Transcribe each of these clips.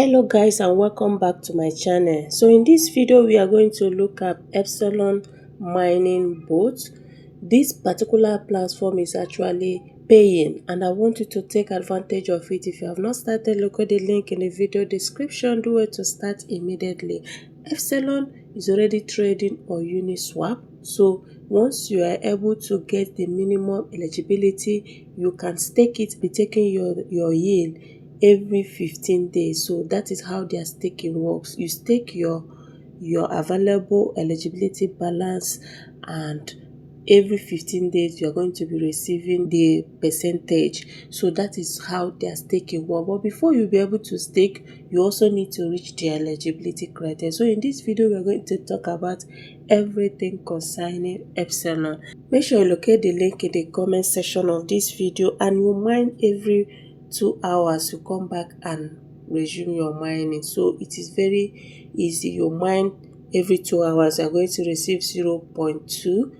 Hello guys, and welcome back to my channel. So in this video we are going to look at Epsilon mining bot. This particular platform is actually paying and I want you to take advantage of it. If you have not started, look at the link in the video description. Do it to start immediately. Epsilon is already trading on Uniswap, so once you are able to get the minimum eligibility, you can stake it, be taking your yield every 15 days. So that is how their staking works. You stake your available eligibility balance, and every 15 days you are going to be receiving the percentage. So that is how their staking works. But before you be able to stake, you also need to reach the eligibility criteria. So in this video we are going to talk about everything concerning Epsilon. Make sure you locate the link in the comment section of this video, and you mine every 2 hours. You come back and resume your mining. So it is very easy. You mine every 2 hours, you are going to receive 0.2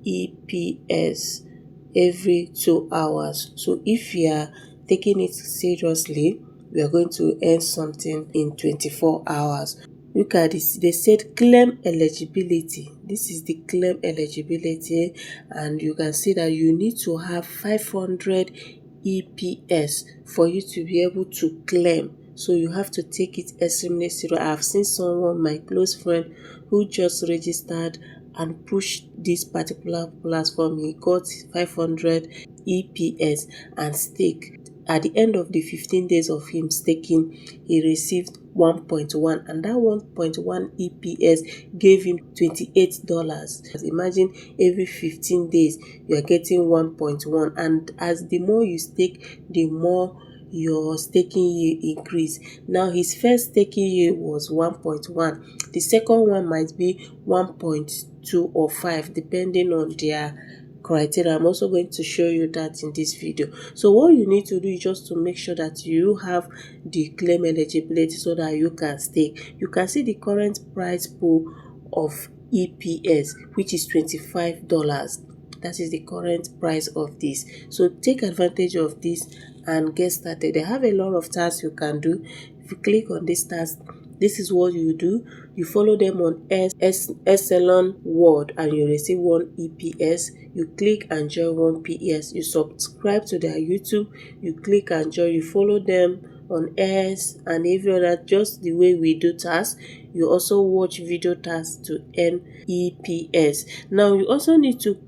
EPS every 2 hours. So if you are taking it seriously, we are going to earn something in 24 hours. Look at this. They said claim eligibility. This is the claim eligibility, and you can see that you need to have 500 EPS for you to be able to claim. So you have to take it extremely serious. I have seen someone, my close friend, who just registered and pushed this particular platform. He got 500 EPS and stake. At the end of the 15 days of him staking, he received 1.1, and that 1.1 EPS gave him $28. Imagine every 15 days you are getting 1.1, and as the more you stake, the more your staking yield increase. Now his first staking yield was 1.1. The second one might be 1.2 or 5 depending on their criteria. I'm also going to show you that in this video. So what you need to do is just to make sure that you have the claim eligibility so that you can stake. You can see the current price pool of EPS, which is $25. That is the current price of this. So take advantage of this and get started. They have a lot of tasks you can do. If you click on this task, this is what you do. You follow them on Epsilon World and you receive 1 EPS. You click and join 1 PS. You subscribe to their YouTube. You click and join. You follow them on S and every other, just the way we do tasks. You also watch video tasks to earn EPS. Now you also need to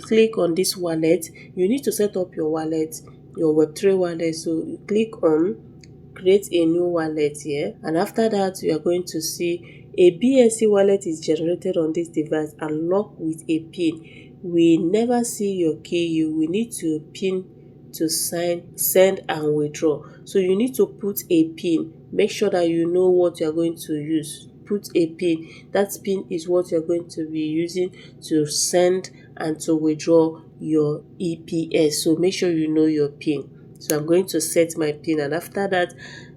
click on this wallet. You need to set up your wallet, your Web3 wallet. So you click on create a new wallet here, and after that you are going to see a BSC wallet is generated on this device and locked with a pin. We never see your key. You will need to pin to sign, send and withdraw. So you need to put a pin. Make sure that you know what you are going to use. Put a pin. That pin is what you're going to be using to send and to withdraw your EPS. So make sure you know your pin. So I'm going to set my pin, and after that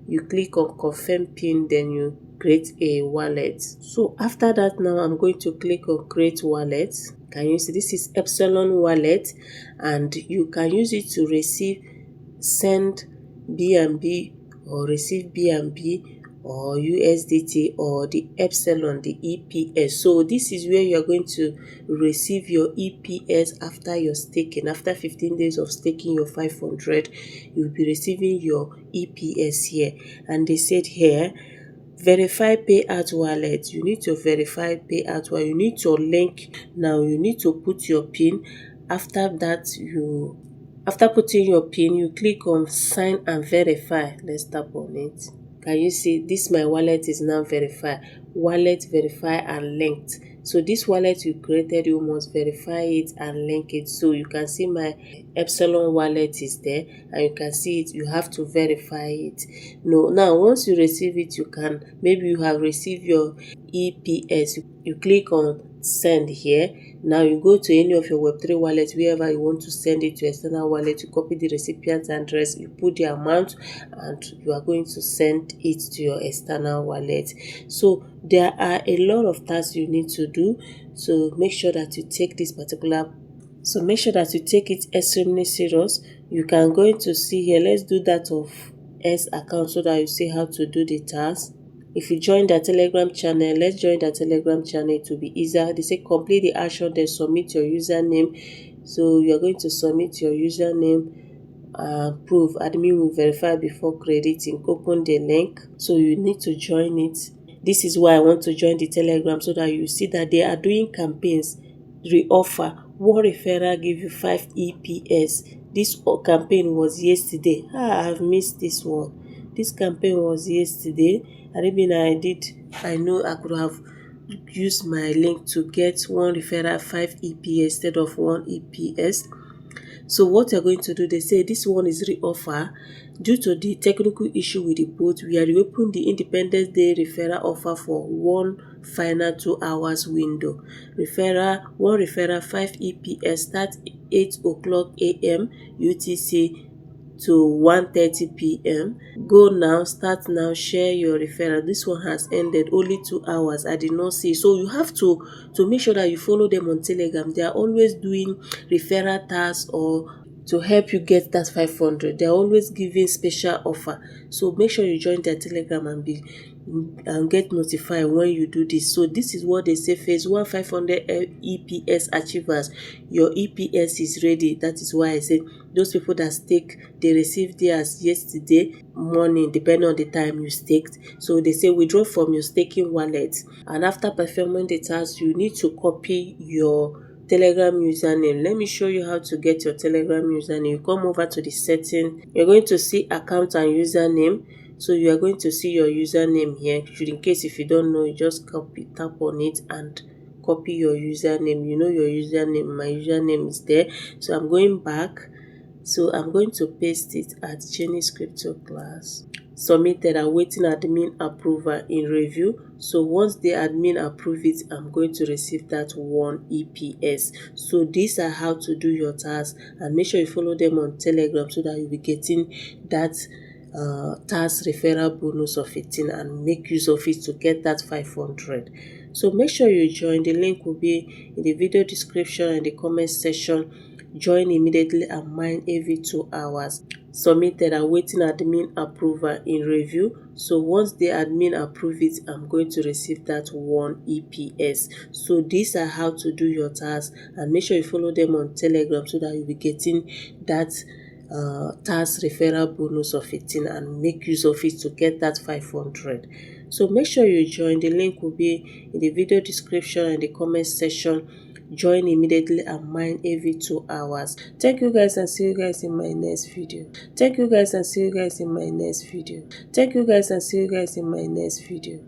you click on confirm pin, then you create a wallet. So after that, now I'm going to click on create wallet. Can you see this is Epsilon wallet, and you can use it to receive, send BNB or receive BNB or USDT or the Epsilon, the EPS. So this is where you are going to receive your EPS after your staking. After 15 days of staking your 500, you'll be receiving your EPS here. And they said here, verify payout wallet. You need to verify payout wallet. You need to link. Now you need to put your pin. After that, after putting your pin, you click on sign and verify. Let's tap on it. Can you see this? My wallet is now verified. Wallet, verify and linked. So this wallet you created, you must verify it and link it. So you can see my Epsilon wallet is there, and you can see it. You have to verify it. Now once you receive it, you can, maybe you have received your EPS. You click on send here. Now you go to any of your Web3 wallets, wherever you want to send it to external wallet. You copy the recipient's address, you put the amount, and you are going to send it to your external wallet. So there are a lot of tasks you need to do. So make sure that you take this particular. So make sure that you take it extremely serious. You can go into see here. Let's do that of EPS account so that you see how to do the task. If you join the Telegram channel, let's join the Telegram channel to be easier. They say complete the action, then submit your username. So you're going to submit your username. Proof admin will verify before crediting. Open the link, so you need to join it. This is why I want to join the Telegram, so that you see that they are doing campaigns, re-offer. One referral give you 5 EPS. This campaign was yesterday. I've missed this one. This campaign was yesterday. I know I could have used my link to get one referral 5 EPS instead of 1 EPS. So what you're going to do, they say this one is re-offer. Due to the technical issue with the bot, we are reopening the Independence Day referral offer for one final 2 hours window. One referral 5 EPS start 8 o'clock a.m. UTC to 1:30 p.m. Go now, start now, share your referral. This one has ended, only 2 hours. I did not see. So you have to make sure that you follow them on Telegram. They are always doing referral tasks or to help you get that 500. They are always giving special offer. So make sure you join their Telegram and get notified when you do this. So this is what they say: phase 1 500 EPS achievers. Your EPS is ready. That is why I say those people that stake, they received theirs yesterday morning, depending on the time you staked. So they say withdraw from your staking wallet, and after performing the task, you need to copy your Telegram username. Let me show you how to get your Telegram username. You come over to the setting. You're going to see account and username. So you are going to see your username here. In case if you don't know, you just tap on it and copy your username. You know your username. My username is there. So I'm going back. So I'm going to paste it at Jenny's Crypto Class. Submitted, awaiting admin approval in review. So once the admin approve it, I'm going to receive that 1 EPS. So these are how to do your tasks, and make sure you follow them on Telegram so that you'll be getting that task referral bonus of 18 and make use of it to get that 500. So make sure you join. The link will be in the video description and the comment section. Join immediately and mine every 2 hours. Submitted, awaiting admin approval in review. So once the admin approve it, I'm going to receive that 1 EPS. So these are how to do your tasks, and make sure you follow them on Telegram so that you'll be getting that task referral bonus of 18 and make use of it to get that 500. So make sure you join. The link will be in the video description and the comment section. Join immediately and mine every 2 hours. Thank you guys, and see you guys in my next video. Thank you guys, and see you guys in my next video. Thank you guys, and see you guys in my next video.